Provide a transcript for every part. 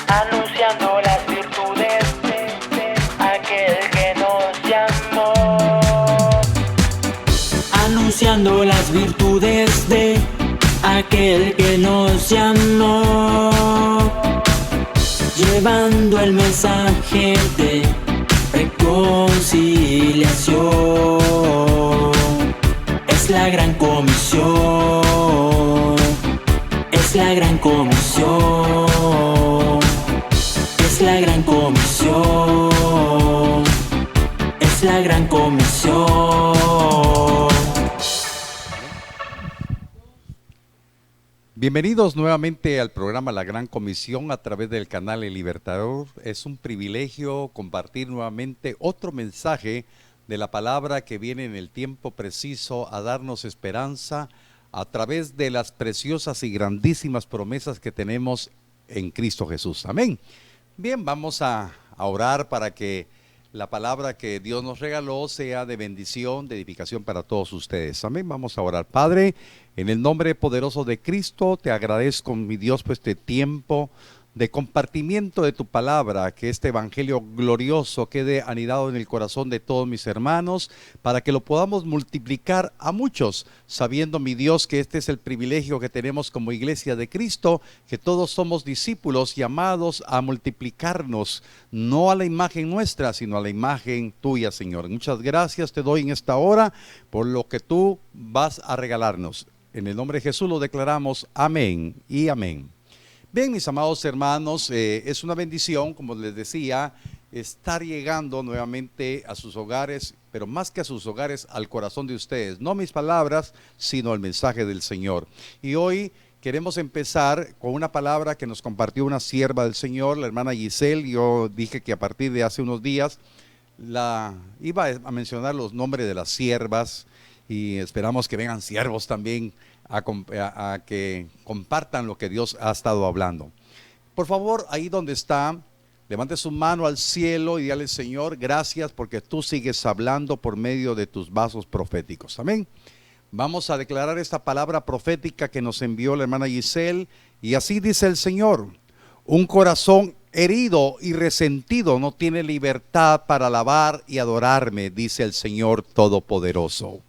anunciando las virtudes de aquel que nos llamó. Anunciando las virtudes de aquel que nos llamó. Llevando el mensaje de reconciliación. Es la gran comisión. Es la gran comisión. Es la gran comisión. Es la gran comisión. Bienvenidos nuevamente al programa La Gran Comisión a través del canal El Libertador. Es un privilegio compartir nuevamente otro mensaje de la palabra que viene en el tiempo preciso a darnos esperanza a través de las preciosas y grandísimas promesas que tenemos en Cristo Jesús. Amén. Bien, vamos a orar para que la palabra que Dios nos regaló sea de bendición, de edificación para todos ustedes. Amén. Vamos a orar. Padre, en el nombre poderoso de Cristo, te agradezco, mi Dios, por este tiempo de compartimiento de tu palabra, que este evangelio glorioso quede anidado en el corazón de todos mis hermanos, para que lo podamos multiplicar a muchos, sabiendo, mi Dios, que este es el privilegio que tenemos como iglesia de Cristo, que todos somos discípulos llamados a multiplicarnos, no a la imagen nuestra, sino a la imagen tuya, Señor. Muchas gracias te doy en esta hora por lo que tú vas a regalarnos. En el nombre de Jesús lo declaramos, amén y amén. Bien, mis amados hermanos, es una bendición, como les decía, estar llegando nuevamente a sus hogares, pero más que a sus hogares, al corazón de ustedes. No mis palabras, sino el mensaje del Señor. Y hoy queremos empezar con una palabra que nos compartió una sierva del Señor, la hermana Giselle. Yo dije que a partir de hace unos días iba a mencionar los nombres de las siervas, y esperamos que vengan siervos también a que compartan lo que Dios ha estado hablando. Por favor, ahí donde está, levante su mano al cielo y dígale: Señor, gracias porque tú sigues hablando por medio de tus vasos proféticos. Amén. Vamos a declarar esta palabra profética que nos envió la hermana Giselle, y así dice el Señor: un corazón herido y resentido no tiene libertad para alabar y adorarme, dice el Señor Todopoderoso.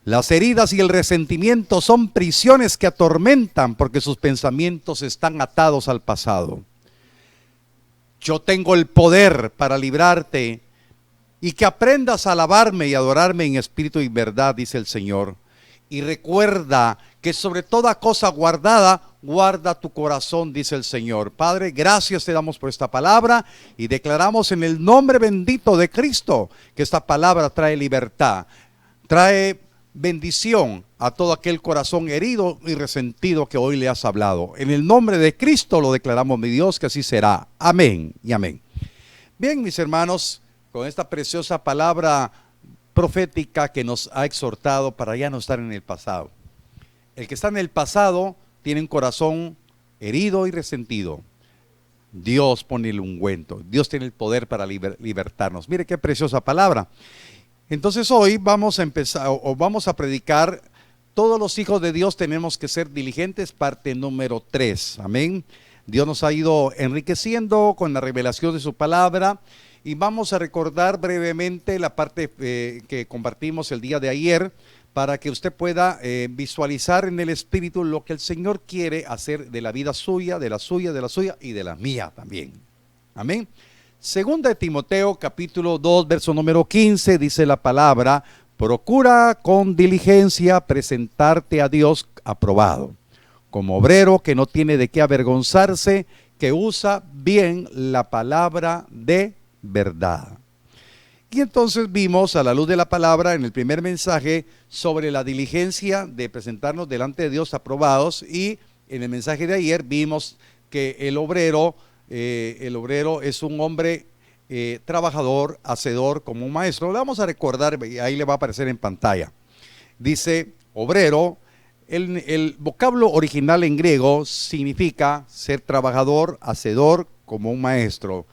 Las heridas y el resentimiento son prisiones que atormentan porque sus pensamientos están atados al pasado. Yo tengo el poder para librarte y que aprendas a alabarme y adorarme en espíritu y verdad, dice el Señor. Y recuerda que sobre toda cosa guardada, guarda tu corazón, dice el Señor. Padre, gracias te damos por esta palabra y declaramos en el nombre bendito de Cristo que esta palabra trae libertad, trae bendición a todo aquel corazón herido y resentido que hoy le has hablado. En el nombre de Cristo lo declaramos, mi Dios, que así será. Amén y amén. Bien, mis hermanos, con esta preciosa palabra profética que nos ha exhortado para ya no estar en el pasado. El que está en el pasado tiene un corazón herido y resentido. Dios pone el ungüento. Dios tiene el poder para libertarnos. Mire qué preciosa palabra. Entonces hoy vamos a empezar, o vamos a predicar: todos los hijos de Dios tenemos que ser diligentes, parte número 3. Amén. Dios nos ha ido enriqueciendo con la revelación de su palabra, y vamos a recordar brevemente la parte que compartimos el día de ayer, para que usted pueda visualizar en el Espíritu lo que el Señor quiere hacer de la vida suya, de la suya, de la suya y de la mía también. Amén. Segunda de Timoteo, capítulo 2, verso número 15, dice la palabra: procura con diligencia presentarte a Dios aprobado, como obrero que no tiene de qué avergonzarse, que usa bien la palabra de verdad. Y entonces vimos a la luz de la palabra en el primer mensaje sobre la diligencia de presentarnos delante de Dios aprobados, y en el mensaje de ayer vimos que el obrero es un hombre trabajador, hacedor, como un maestro. Le vamos a recordar, ahí le va a aparecer en pantalla. Dice obrero. El vocablo original en griego significa ser trabajador, hacedor, como un maestro.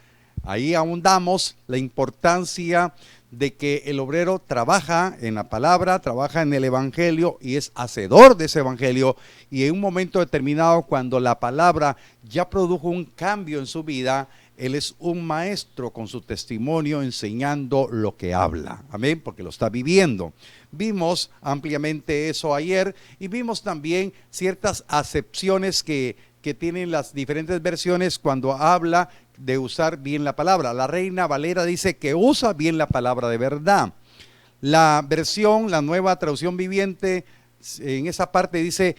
Ahí ahondamos la importancia de que el obrero trabaja en la palabra, trabaja en el evangelio y es hacedor de ese evangelio, y en un momento determinado, cuando la palabra ya produjo un cambio en su vida, él es un maestro con su testimonio enseñando lo que habla, amén, porque lo está viviendo. Vimos ampliamente eso ayer y vimos también ciertas acepciones que tienen las diferentes versiones cuando habla de usar bien la palabra. La Reina Valera dice que usa bien la palabra de verdad. La versión, la Nueva Traducción Viviente, en esa parte dice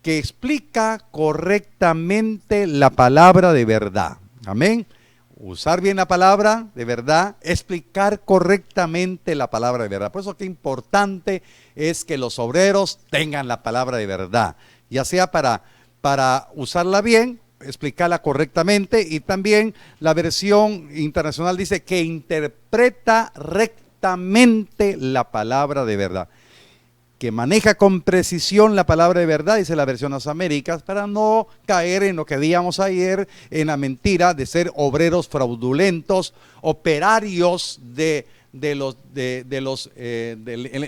que explica correctamente la palabra de verdad. Amén. Usar bien la palabra de verdad, explicar correctamente la palabra de verdad. Por eso que importante es que los obreros tengan la palabra de verdad, ya sea para usarla bien, explicarla correctamente, y también la versión internacional dice que interpreta rectamente la palabra de verdad, que maneja con precisión la palabra de verdad, dice la versión Las Américas, para no caer en lo que digamos ayer, en la mentira de ser obreros fraudulentos, operarios del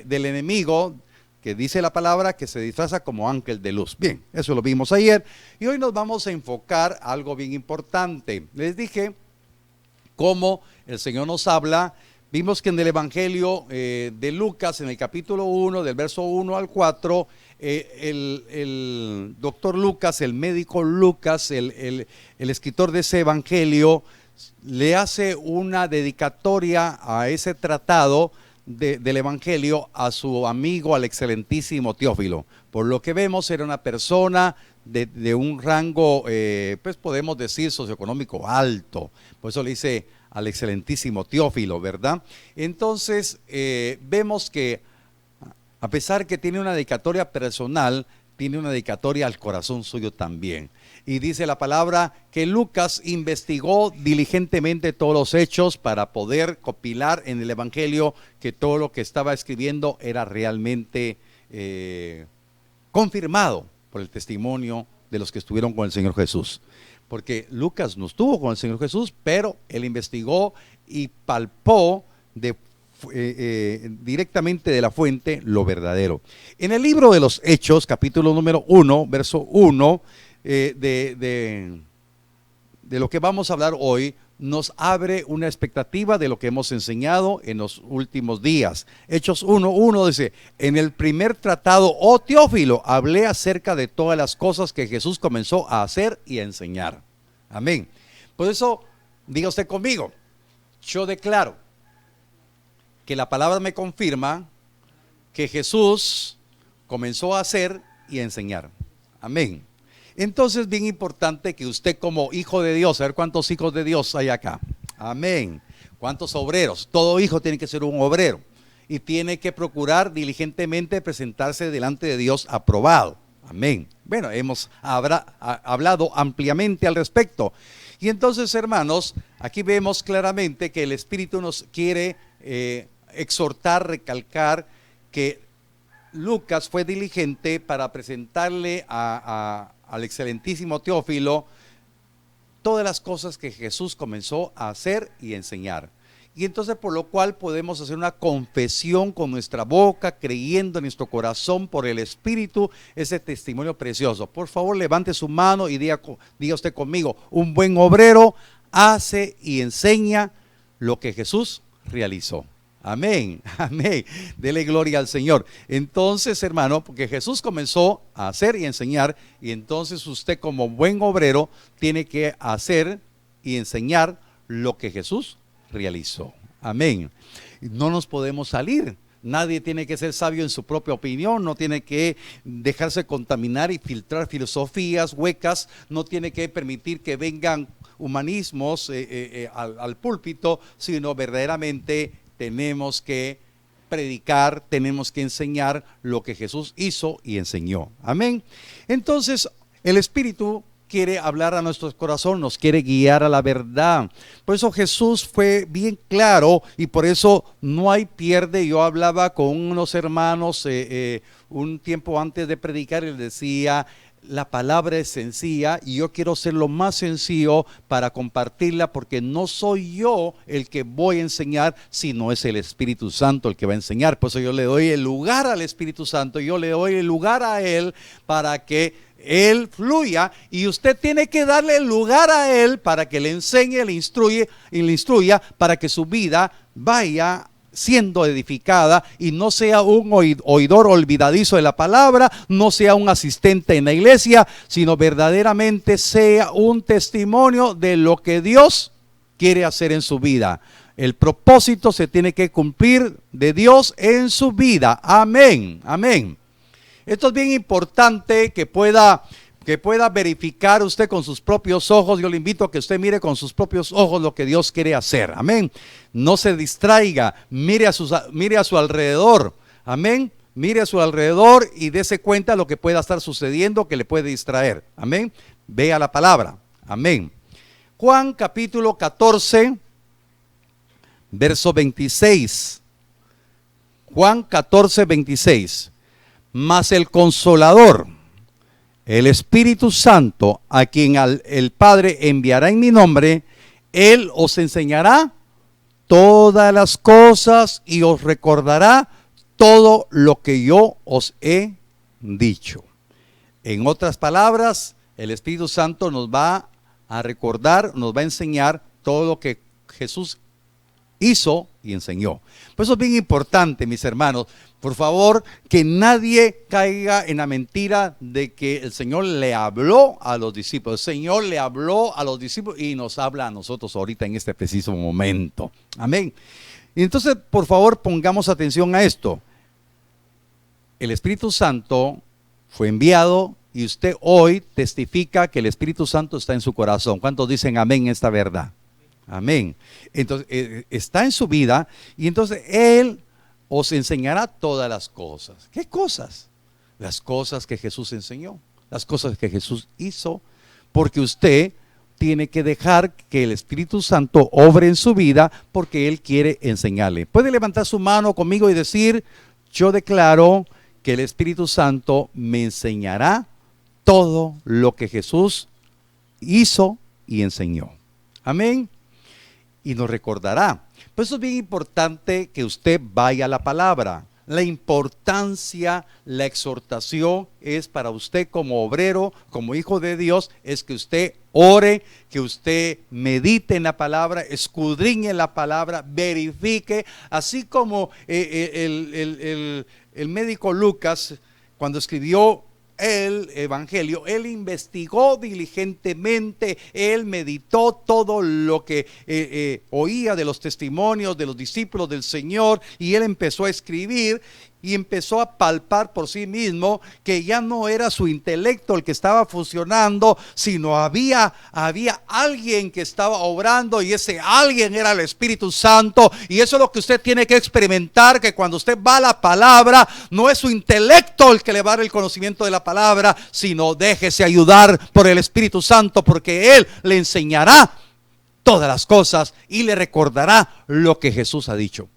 enemigo, que dice la palabra que se disfraza como ángel de luz. Bien, eso lo vimos ayer, y hoy nos vamos a enfocar algo bien importante. Les dije cómo el Señor nos habla. Vimos que en el Evangelio de Lucas, en el capítulo 1, del verso 1 al 4, el doctor Lucas, el médico Lucas, el escritor de ese Evangelio, le hace una dedicatoria a ese tratado del Evangelio a su amigo, al excelentísimo Teófilo. Por lo que vemos, era una persona de un rango, pues podemos decir, socioeconómico alto. Por eso le dice al excelentísimo Teófilo, ¿verdad? Entonces, vemos que a pesar que tiene una dedicatoria personal, tiene una dedicatoria al corazón suyo también. Y dice la palabra que Lucas investigó diligentemente todos los hechos para poder copilar en el Evangelio que todo lo que estaba escribiendo era realmente confirmado por el testimonio de los que estuvieron con el Señor Jesús. Porque Lucas no estuvo con el Señor Jesús, pero él investigó y palpó directamente de la fuente lo verdadero. En el libro de los Hechos, capítulo número 1, verso 1, de lo que vamos a hablar hoy, nos abre una expectativa de lo que hemos enseñado en los últimos días. Hechos 1:1 dice: en el primer tratado, oh Teófilo, hablé acerca de todas las cosas que Jesús comenzó a hacer y a enseñar. Amén. Por eso, diga usted conmigo, yo declaro que la palabra me confirma que Jesús comenzó a hacer y a enseñar. Amén. Entonces, bien importante que usted, como hijo de Dios, a ver cuántos hijos de Dios hay acá. Amén. ¿Cuántos obreros? Todo hijo tiene que ser un obrero y tiene que procurar diligentemente presentarse delante de Dios aprobado. Amén. Bueno, hemos hablado ampliamente al respecto. Y entonces, hermanos, aquí vemos claramente que el Espíritu nos quiere exhortar, recalcar que Lucas fue diligente para presentarle al excelentísimo Teófilo todas las cosas que Jesús comenzó a hacer y enseñar. Y entonces, por lo cual podemos hacer una confesión con nuestra boca, creyendo en nuestro corazón por el Espíritu, ese testimonio precioso. Por favor, levante su mano y diga usted conmigo: un buen obrero hace y enseña lo que Jesús realizó. Amén, amén. Dele gloria al Señor. Entonces, hermano, porque Jesús comenzó a hacer y enseñar, y entonces usted, como buen obrero, tiene que hacer y enseñar lo que Jesús realizó. Amén. No nos podemos salir. Nadie tiene que ser sabio en su propia opinión, no tiene que dejarse contaminar y filtrar filosofías huecas, no tiene que permitir que vengan humanismos al púlpito, sino verdaderamente tenemos que predicar, tenemos que enseñar lo que Jesús hizo y enseñó. Amén. Entonces, el Espíritu quiere hablar a nuestro corazón, nos quiere guiar a la verdad. Por eso Jesús fue bien claro y por eso no hay pierde. Yo hablaba con unos hermanos un tiempo antes de predicar y les decía: la palabra es sencilla y yo quiero ser lo más sencillo para compartirla, porque no soy yo el que voy a enseñar, sino es el Espíritu Santo el que va a enseñar. Por eso yo le doy el lugar al Espíritu Santo, yo le doy el lugar a Él para que Él fluya, y usted tiene que darle el lugar a Él para que le enseñe, le instruya para que su vida vaya siendo edificada y no sea un oidor olvidadizo de la palabra, no sea un asistente en la iglesia, sino verdaderamente sea un testimonio de lo que Dios quiere hacer en su vida. El propósito se tiene que cumplir de Dios en su vida. Amén, amén. Esto es bien importante que pueda verificar usted con sus propios ojos. Yo le invito a que usted mire con sus propios ojos lo que Dios quiere hacer. Amén. No se distraiga, mire a su alrededor. Amén. Mire a su alrededor y dése cuenta de lo que pueda estar sucediendo que le puede distraer. Amén. Vea la palabra. Amén. Juan capítulo 14, verso 26. Juan 14, 26. Mas el Consolador, el Espíritu Santo, a quien el Padre enviará en mi nombre, Él os enseñará todas las cosas y os recordará todo lo que yo os he dicho. En otras palabras, el Espíritu Santo nos va a recordar, nos va a enseñar todo lo que Jesús hizo y enseñó. Por eso es bien importante, mis hermanos, por favor, que nadie caiga en la mentira de que el Señor le habló a los discípulos. El Señor le habló a los discípulos y nos habla a nosotros ahorita en este preciso momento. Amén. Y entonces, por favor, pongamos atención a esto. El Espíritu Santo fue enviado y usted hoy testifica que el Espíritu Santo está en su corazón. ¿Cuántos dicen amén esta verdad? Amén. Entonces, está en su vida y entonces Él os enseñará todas las cosas. ¿Qué cosas? Las cosas que Jesús enseñó, las cosas que Jesús hizo, porque usted tiene que dejar que el Espíritu Santo obre en su vida, porque Él quiere enseñarle. Puede levantar su mano conmigo y decir: yo declaro que el Espíritu Santo me enseñará todo lo que Jesús hizo y enseñó. Amén. Y nos recordará. Por eso es bien importante que usted vaya a la palabra. La importancia, la exhortación es para usted como obrero, como hijo de Dios, es que usted ore, que usted medite en la palabra, escudriñe la palabra, verifique, así como el médico Lucas, cuando escribió el evangelio, él investigó diligentemente, él meditó todo lo que oía de los testimonios de los discípulos del Señor, y él empezó a escribir y empezó a palpar por sí mismo que ya no era su intelecto el que estaba funcionando, sino había alguien que estaba obrando, y ese alguien era el Espíritu Santo. Y eso es lo que usted tiene que experimentar, que cuando usted va a la palabra, no es su intelecto el que le va a dar el conocimiento de la palabra, sino déjese ayudar por el Espíritu Santo, porque Él le enseñará todas las cosas y le recordará lo que Jesús ha dicho.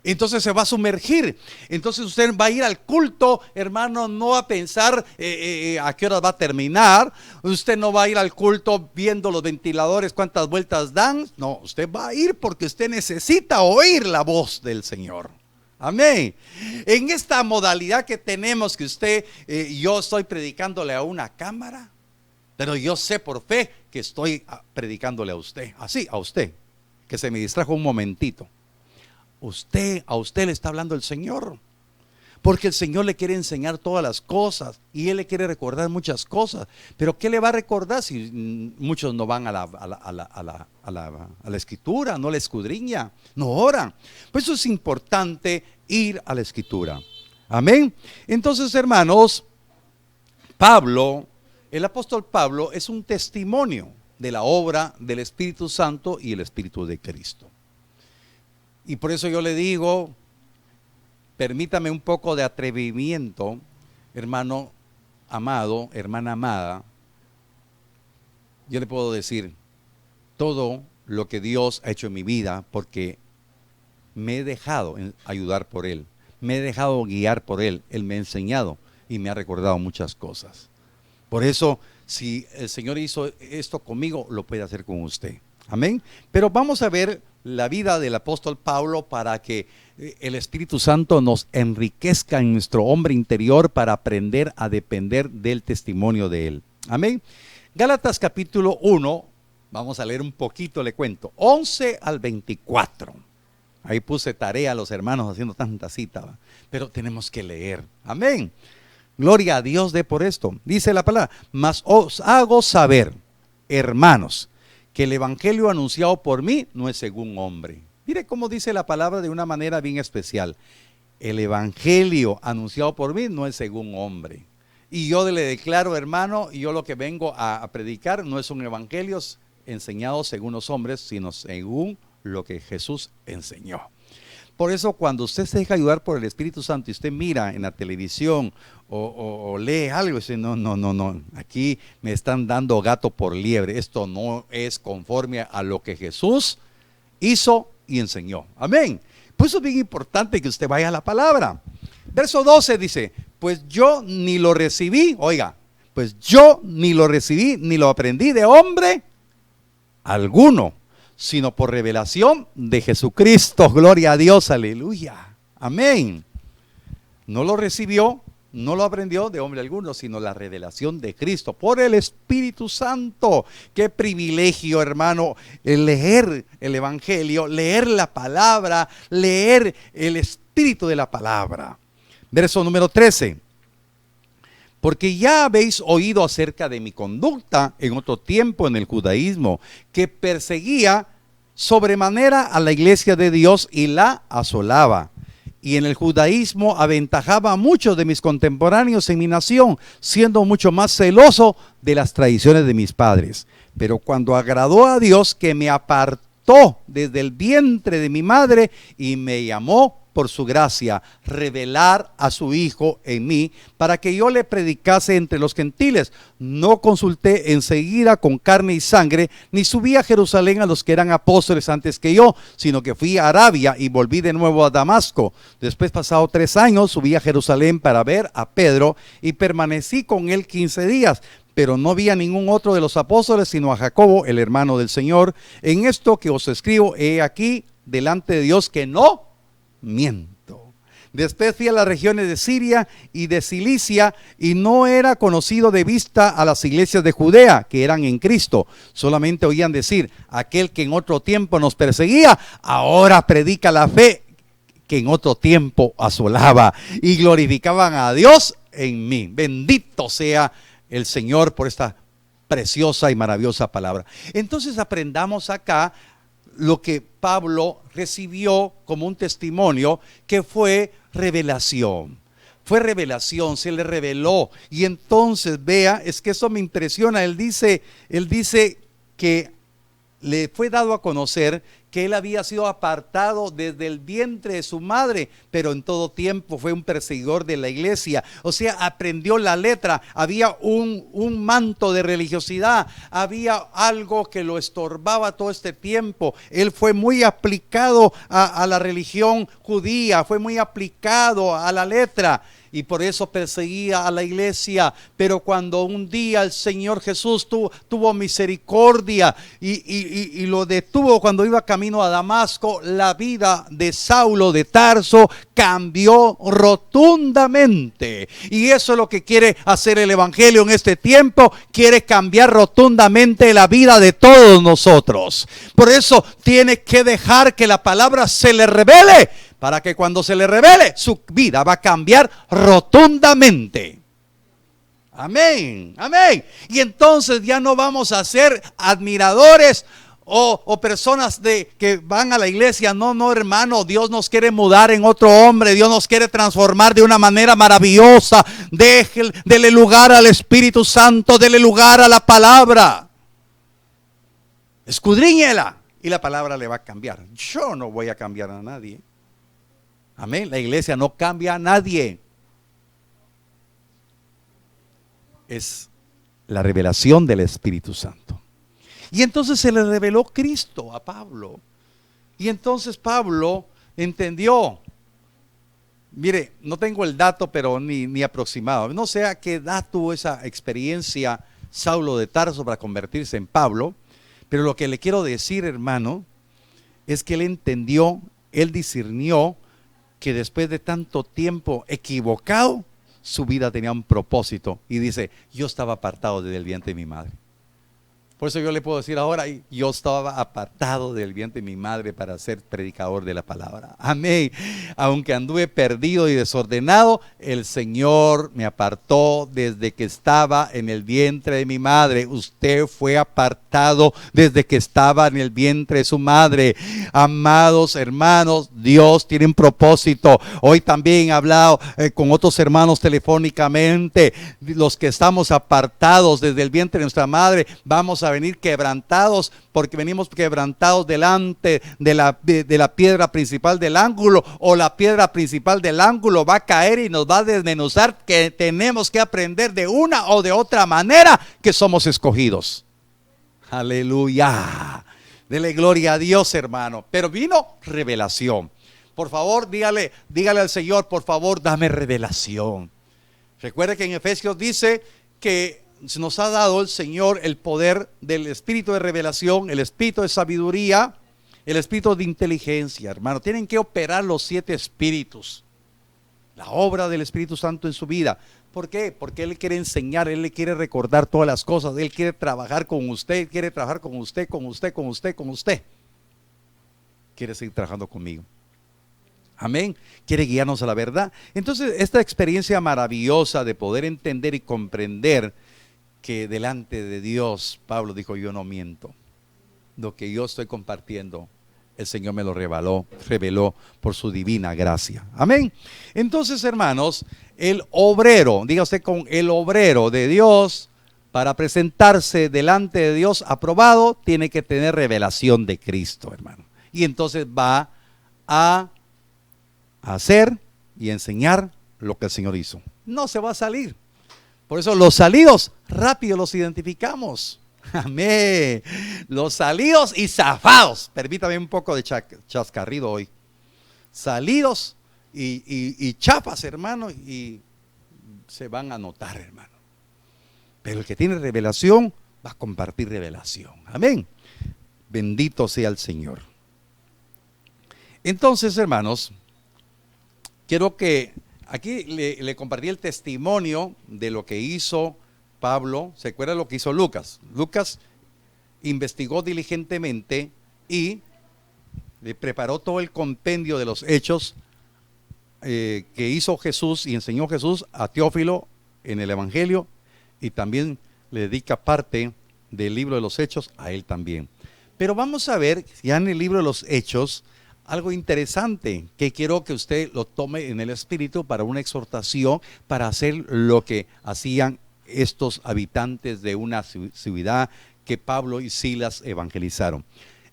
Entonces se va a sumergir. Entonces usted va a ir al culto, hermano, no a pensar a qué hora va a terminar. Usted no va a ir al culto viendo los ventiladores cuántas vueltas dan. No, usted va a ir porque usted necesita oír la voz del Señor. Amén. En esta modalidad que tenemos, que usted, yo estoy predicándole a una cámara, pero yo sé por fe que estoy predicándole a usted, así, a usted, que se me distrajo un momentito. A usted le está hablando el Señor, porque el Señor le quiere enseñar todas las cosas y Él le quiere recordar muchas cosas. Pero ¿qué le va a recordar si muchos no van a la Escritura, no la escudriñan, no oran? Pues eso es importante, ir a la Escritura. Amén. Entonces, hermanos, el apóstol Pablo es un testimonio de la obra del Espíritu Santo y el Espíritu de Cristo. Y por eso yo le digo, permítame un poco de atrevimiento, hermano amado, hermana amada. Yo le puedo decir todo lo que Dios ha hecho en mi vida, porque me he dejado ayudar por Él, me he dejado guiar por Él. Él me ha enseñado y me ha recordado muchas cosas. Por eso, si el Señor hizo esto conmigo, lo puede hacer con usted. Amén. Pero vamos a ver la vida del apóstol Pablo para que el Espíritu Santo nos enriquezca en nuestro hombre interior para aprender a depender del testimonio de él. Amén. Gálatas capítulo 1, vamos a leer un poquito, le cuento, 11 al 24. Ahí puse tarea a los hermanos haciendo tanta cita, ¿va? Pero tenemos que leer. Amén. Gloria a Dios de por esto. Dice la palabra: mas os hago saber, hermanos, que el evangelio anunciado por mí no es según hombre. Mire cómo dice la palabra de una manera bien especial. El evangelio anunciado por mí no es según hombre. Y yo le declaro, hermano, yo lo que vengo a predicar no es un evangelio enseñado según los hombres, sino según lo que Jesús enseñó. Por eso, cuando usted se deja ayudar por el Espíritu Santo y usted mira en la televisión o lee algo y dice, no, aquí me están dando gato por liebre, esto no es conforme a lo que Jesús hizo y enseñó. Amén. Por eso es bien importante que usted vaya a la palabra. Verso 12 dice: pues yo ni lo recibí, oiga, pues yo ni lo recibí ni lo aprendí de hombre alguno, sino por revelación de Jesucristo. Gloria a Dios, aleluya, amén. No lo recibió, no lo aprendió de hombre alguno, sino la revelación de Cristo por el Espíritu Santo. Qué privilegio, hermano, el leer el evangelio, leer la palabra, leer el espíritu de la palabra. Verso número 13: porque ya habéis oído acerca de mi conducta en otro tiempo en el judaísmo, que perseguía sobremanera a la iglesia de Dios y la asolaba. Y en el judaísmo aventajaba a muchos de mis contemporáneos en mi nación, siendo mucho más celoso de las tradiciones de mis padres. Pero cuando agradó a Dios, que me apartó desde el vientre de mi madre y me llamó por su gracia, revelar a su Hijo en mí, para que yo le predicase entre los gentiles. No consulté enseguida con carne y sangre, ni subí a Jerusalén a los que eran apóstoles antes que yo, sino que fui a Arabia y volví de nuevo a Damasco. Después, pasado 3 años, subí a Jerusalén para ver a Pedro y permanecí con él 15 días. Pero no vi a ningún otro de los apóstoles, sino a Jacobo, el hermano del Señor. En esto que os escribo, he aquí delante de Dios que no miento. Después fui a las regiones de Siria y de Cilicia, y no era conocido de vista a las iglesias de Judea que eran en Cristo. Solamente oían decir: aquel que en otro tiempo nos perseguía, ahora predica la fe que en otro tiempo asolaba, y glorificaban a Dios en mí. Bendito sea el Señor por esta preciosa y maravillosa palabra. Entonces aprendamos acá lo que Pablo recibió como un testimonio, que fue revelación. Fue revelación, se le reveló. Y entonces vea, es que eso me impresiona. Él dice que le fue dado a conocer que él había sido apartado desde el vientre de su madre, pero en todo tiempo fue un perseguidor de la iglesia. O sea, aprendió la letra. Había un manto de religiosidad, había algo que lo estorbaba todo este tiempo. Él fue muy aplicado a la religión judía, fue muy aplicado a la letra, y por eso perseguía a la iglesia. Pero cuando un día el Señor Jesús tuvo misericordia y lo detuvo cuando iba camino a Damasco, la vida de Saulo de Tarso cambió rotundamente. Y eso es lo que quiere hacer el evangelio en este tiempo. Quiere cambiar rotundamente la vida de todos nosotros. Por eso tiene que dejar que la palabra se le revele, para que cuando se le revele, su vida va a cambiar rotundamente. Amén, amén. Y entonces ya no vamos a ser admiradores o personas que van a la iglesia. No, hermano, Dios nos quiere mudar en otro hombre. Dios nos quiere transformar de una manera maravillosa. Dele lugar al Espíritu Santo, dele lugar a la palabra. Escudriñela y la palabra le va a cambiar. Yo no voy a cambiar a nadie. Amén. La iglesia no cambia a nadie. Es la revelación del Espíritu Santo. Y entonces se le reveló Cristo a Pablo. Y entonces Pablo entendió. Mire, no tengo el dato, pero ni aproximado. No sé a qué edad tuvo esa experiencia Saulo de Tarso para convertirse en Pablo, pero lo que le quiero decir, hermano, es que él entendió, él discernió que después de tanto tiempo equivocado, su vida tenía un propósito. Y dice, yo estaba apartado desde el vientre de mi madre. Por eso yo le puedo decir ahora, yo estaba apartado del vientre de mi madre para ser predicador de la palabra. Amén. Aunque anduve perdido y desordenado, el Señor me apartó desde que estaba en el vientre de mi madre. Usted fue apartado desde que estaba en el vientre de su madre. Amados hermanos, Dios tiene un propósito. Hoy también he hablado con otros hermanos telefónicamente. Los que estamos apartados desde el vientre de nuestra madre, vamos a venir quebrantados, porque venimos quebrantados delante de la piedra principal del ángulo, o la piedra principal del ángulo va a caer y nos va a desmenuzar, que tenemos que aprender de una o de otra manera que somos escogidos. Aleluya. Dele gloria a Dios, hermano. Pero vino revelación. Por favor, dígale al Señor, por favor, dame revelación. Recuerde que en Efesios dice que nos ha dado el Señor el poder del espíritu de revelación, el espíritu de sabiduría, el espíritu de inteligencia, hermano. Tienen que operar los 7 espíritus, la obra del Espíritu Santo en su vida. ¿Por qué? Porque Él le quiere enseñar, Él le quiere recordar todas las cosas, Él quiere trabajar con usted, quiere trabajar con usted. Quiere seguir trabajando conmigo. Amén. Quiere guiarnos a la verdad. Entonces, esta experiencia maravillosa de poder entender y comprender que delante de Dios, Pablo dijo, yo no miento. Lo que yo estoy compartiendo, el Señor me lo reveló por su divina gracia. Amén. Entonces, hermanos, el obrero, diga usted con el obrero de Dios, para presentarse delante de Dios aprobado, tiene que tener revelación de Cristo, hermano. Y entonces va a hacer y enseñar lo que el Señor hizo. No se va a salir. Por eso los salidos rápido los identificamos. Amén. Los salidos y zafados. Permítame un poco de chascarrido hoy. Salidos y chapas, hermano, y se van a notar, hermano. Pero el que tiene revelación va a compartir revelación. Amén. Bendito sea el Señor. Entonces, hermanos, quiero que aquí le compartí el testimonio de lo que hizo Pablo. ¿Se acuerda lo que hizo Lucas? Lucas investigó diligentemente y le preparó todo el compendio de los hechos que hizo Jesús y enseñó Jesús a Teófilo en el Evangelio, y también le dedica parte del libro de los hechos a él también. Pero vamos a ver ya en el libro de los hechos algo interesante que quiero que usted lo tome en el espíritu para una exhortación, para hacer lo que hacían estos habitantes de una ciudad que Pablo y Silas evangelizaron.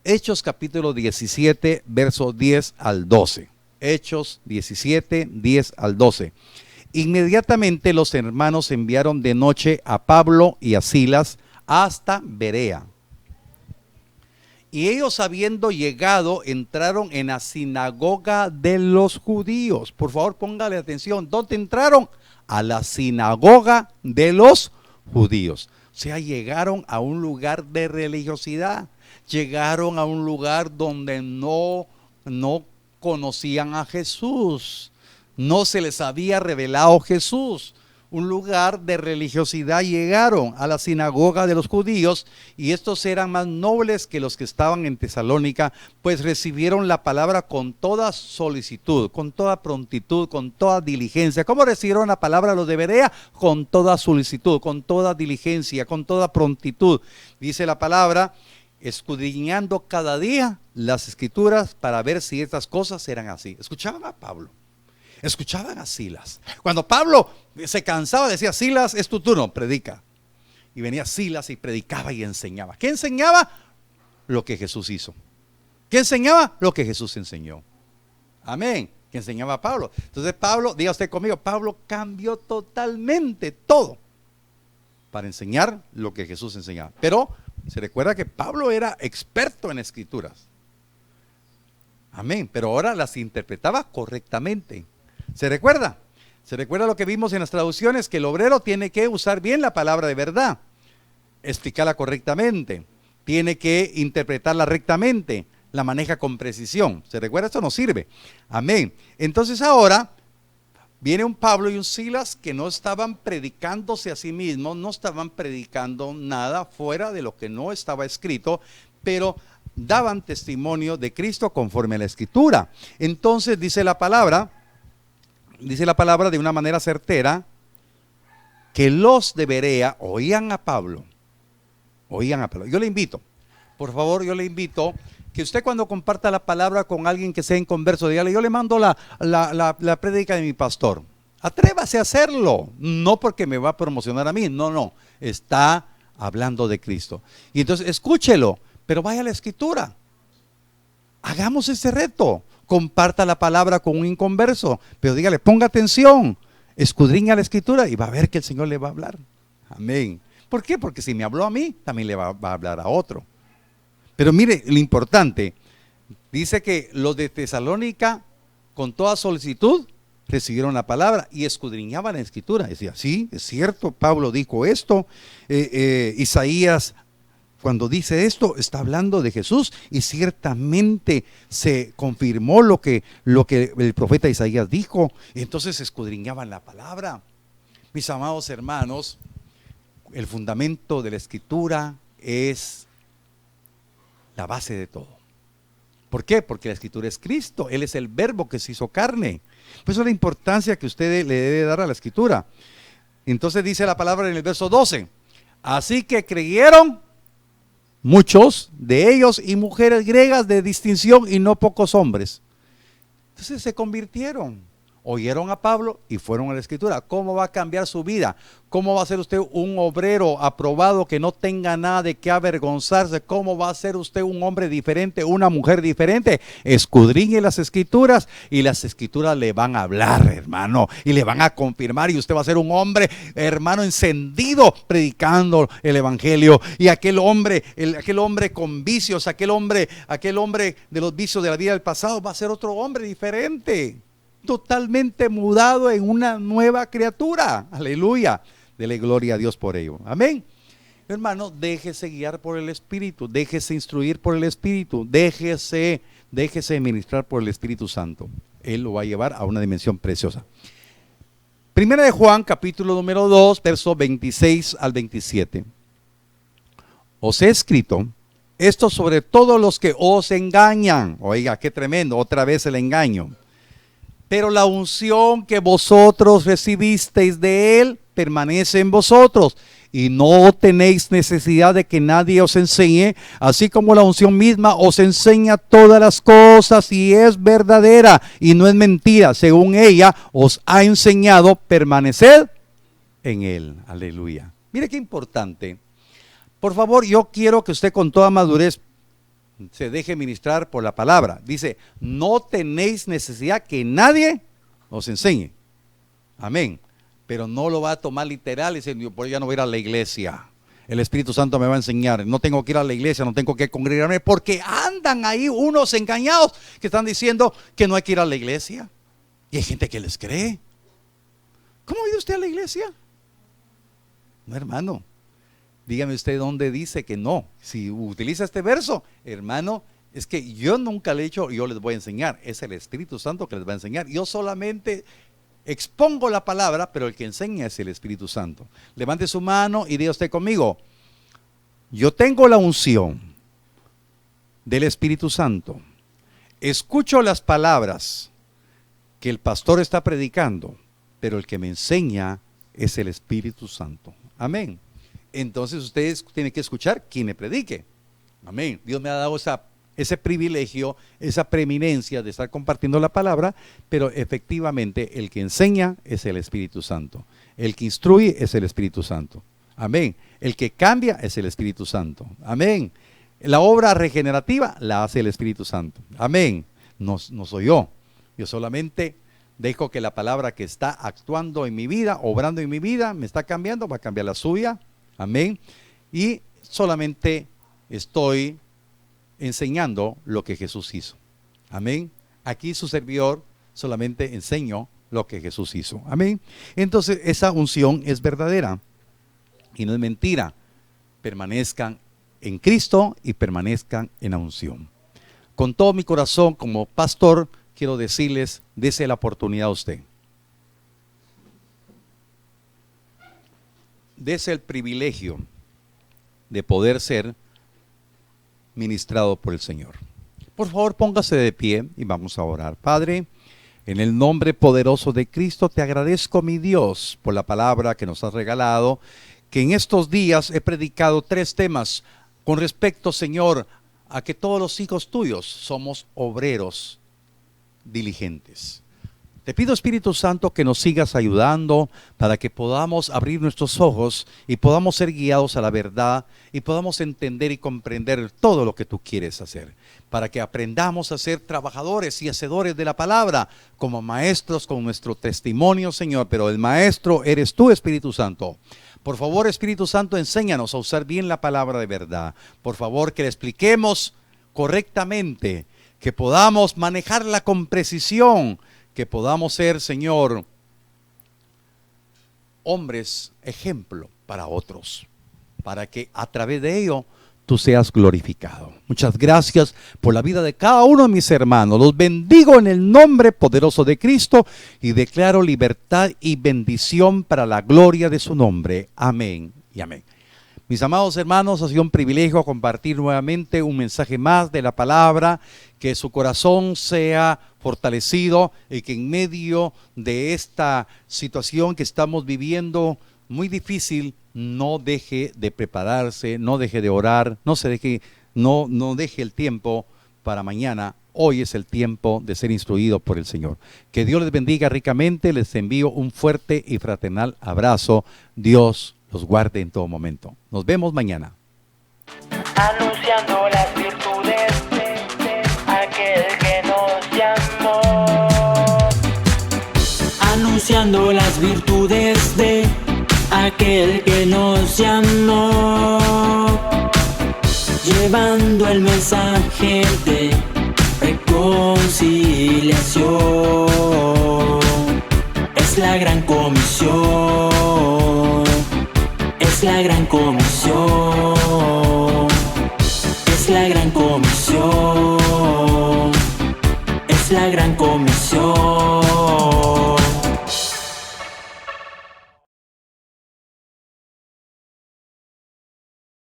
Hechos capítulo 17, versos 10 al 12. Hechos 17, 10 al 12. Inmediatamente los hermanos enviaron de noche a Pablo y a Silas hasta Berea. Y ellos, habiendo llegado, entraron en la sinagoga de los judíos. Por favor, póngale atención. ¿Dónde entraron? A la sinagoga de los judíos. O sea, llegaron a un lugar de religiosidad. Llegaron a un lugar donde no conocían a Jesús. No se les había revelado Jesús. Un lugar de religiosidad. Llegaron a la sinagoga de los judíos, y estos eran más nobles que los que estaban en Tesalónica, pues recibieron la palabra con toda solicitud, con toda prontitud, con toda diligencia. ¿Cómo recibieron la palabra los de Berea? Con toda solicitud, con toda diligencia, con toda prontitud. Dice la palabra, escudriñando cada día las escrituras para ver si estas cosas eran así. Escuchaban a Pablo. Escuchaban a Silas. Cuando Pablo se cansaba, decía, Silas, es tu turno, predica. Y venía Silas y predicaba y enseñaba. ¿Qué enseñaba? Lo que Jesús hizo. ¿Qué enseñaba? Lo que Jesús enseñó. Amén. Que enseñaba a Pablo. Entonces Pablo, diga usted conmigo, Pablo cambió totalmente todo para enseñar lo que Jesús enseñaba. Pero se recuerda que Pablo era experto en escrituras. Amén. Pero ahora las interpretaba correctamente. ¿Se recuerda? ¿Se recuerda lo que vimos en las traducciones? Que el obrero tiene que usar bien la palabra de verdad, explicarla correctamente, tiene que interpretarla rectamente, la maneja con precisión. ¿Se recuerda? Esto no sirve. Amén. Entonces ahora viene un Pablo y un Silas que no estaban predicándose a sí mismos, no estaban predicando nada fuera de lo que no estaba escrito, pero daban testimonio de Cristo conforme a la Escritura. Entonces dice la palabra de una manera certera, que los de Berea oían a Pablo. Yo le invito, por favor, que usted cuando comparta la palabra con alguien que sea inconverso, dígale, yo le mando la prédica de mi pastor. Atrévase a hacerlo, no porque me va a promocionar a mí, no, está hablando de Cristo. Y entonces escúchelo, pero vaya a la Escritura. Hagamos ese reto, comparta la palabra con un inconverso, pero dígale, ponga atención, escudriña la Escritura y va a ver que el Señor le va a hablar. Amén. ¿Por qué? Porque si me habló a mí, también le va a hablar a otro. Pero mire, lo importante, dice que los de Tesalónica, con toda solicitud, recibieron la palabra y escudriñaban la Escritura. Decía, sí, es cierto, Pablo dijo esto, Isaías, cuando dice esto, está hablando de Jesús, y ciertamente se confirmó lo que el profeta Isaías dijo. Y entonces escudriñaban la palabra. Mis amados hermanos, el fundamento de la Escritura es la base de todo. ¿Por qué? Porque la Escritura es Cristo, Él es el verbo que se hizo carne. Por eso es la importancia que usted le debe dar a la Escritura. Entonces dice la palabra en el verso 12, así que creyeron muchos de ellos y mujeres griegas de distinción y no pocos hombres. Entonces se convirtieron, oyeron a Pablo y fueron a la Escritura. ¿Cómo va a cambiar su vida? ¿Cómo va a ser usted un obrero aprobado que no tenga nada de qué avergonzarse? ¿Cómo va a ser usted un hombre diferente, una mujer diferente? Escudriñe las Escrituras y las Escrituras le van a hablar, hermano, y le van a confirmar, y usted va a ser un hombre, hermano, encendido predicando el Evangelio. Y aquel hombre con vicios, aquel hombre de los vicios de la vida del pasado va a ser otro hombre diferente, totalmente mudado en una nueva criatura. Aleluya. Dele gloria a Dios por ello. Amén. Hermano, déjese guiar por el Espíritu, déjese instruir por el Espíritu, déjese ministrar por el Espíritu Santo. Él lo va a llevar a una dimensión preciosa. Primera de Juan, capítulo número 2, versos 26 al 27. Os he escrito esto sobre todos los que os engañan. Oiga, qué tremendo, otra vez el engaño. Pero la unción que vosotros recibisteis de Él permanece en vosotros, y no tenéis necesidad de que nadie os enseñe, así como la unción misma os enseña todas las cosas y es verdadera y no es mentira. Según ella os ha enseñado, permaneced en Él. Aleluya. Mire qué importante. Por favor, yo quiero que usted con toda madurez se deje ministrar por la palabra. Dice, no tenéis necesidad que nadie os enseñe. Amén. Pero no lo va a tomar literal y dice, por ya no voy a ir a la iglesia. El Espíritu Santo me va a enseñar. No tengo que ir a la iglesia, no tengo que congregarme, porque andan ahí unos engañados que están diciendo que no hay que ir a la iglesia. Y hay gente que les cree. ¿Cómo ha ido usted a la iglesia? No, hermano. Dígame usted dónde dice que no. Si utiliza este verso, hermano, es que yo nunca le he dicho, yo les voy a enseñar. Es el Espíritu Santo que les va a enseñar. Yo solamente expongo la palabra, pero el que enseña es el Espíritu Santo. Levante su mano y diga usted conmigo, yo tengo la unción del Espíritu Santo. Escucho las palabras que el pastor está predicando, pero el que me enseña es el Espíritu Santo. Amén. Entonces ustedes tienen que escuchar quien le predique. Amén. Dios me ha dado ese privilegio, esa preeminencia de estar compartiendo la palabra, pero efectivamente el que enseña es el Espíritu Santo. El que instruye es el Espíritu Santo. Amén. El que cambia es el Espíritu Santo. Amén. La obra regenerativa la hace el Espíritu Santo. Amén. No soy yo. Yo solamente dejo que la palabra que está actuando en mi vida, obrando en mi vida, me está cambiando, va a cambiar la suya. Amén. Y solamente estoy enseñando lo que Jesús hizo. Amén. Aquí su servidor solamente enseño lo que Jesús hizo. Amén. Entonces esa unción es verdadera y no es mentira. Permanezcan en Cristo y permanezcan en la unción. Con todo mi corazón, como pastor, quiero decirles, dese la oportunidad a usted. Dese el privilegio de poder ser ministrado por el Señor. Por favor, póngase de pie y vamos a orar. Padre, en el nombre poderoso de Cristo, te agradezco, mi Dios, por la palabra que nos has regalado, que en estos días he predicado 3 temas con respecto, Señor, a que todos los hijos tuyos somos obreros diligentes. Te pido, Espíritu Santo, que nos sigas ayudando para que podamos abrir nuestros ojos y podamos ser guiados a la verdad y podamos entender y comprender todo lo que tú quieres hacer, para que aprendamos a ser trabajadores y hacedores de la palabra, como maestros con nuestro testimonio, Señor, pero el maestro eres tú, Espíritu Santo. Por favor, Espíritu Santo, enséñanos a usar bien la palabra de verdad. Por favor, que la expliquemos correctamente, que podamos manejarla con precisión, que podamos ser, Señor, hombres ejemplo para otros, para que a través de ello tú seas glorificado. Muchas gracias por la vida de cada uno de mis hermanos. Los bendigo en el nombre poderoso de Cristo y declaro libertad y bendición para la gloria de su nombre. Amén y amén. Mis amados hermanos, ha sido un privilegio compartir nuevamente un mensaje más de la palabra, que su corazón sea fortalecido y que en medio de esta situación que estamos viviendo muy difícil, no deje de prepararse, no deje de orar, no deje el tiempo para mañana. Hoy es el tiempo de ser instruido por el Señor. Que Dios les bendiga ricamente. Les envío un fuerte y fraternal abrazo. Dios los guarde en todo momento. Nos vemos mañana. Anunciando las virtudes de aquel que nos llamó. Anunciando las virtudes de aquel que nos llamó. Llevando el mensaje de reconciliación.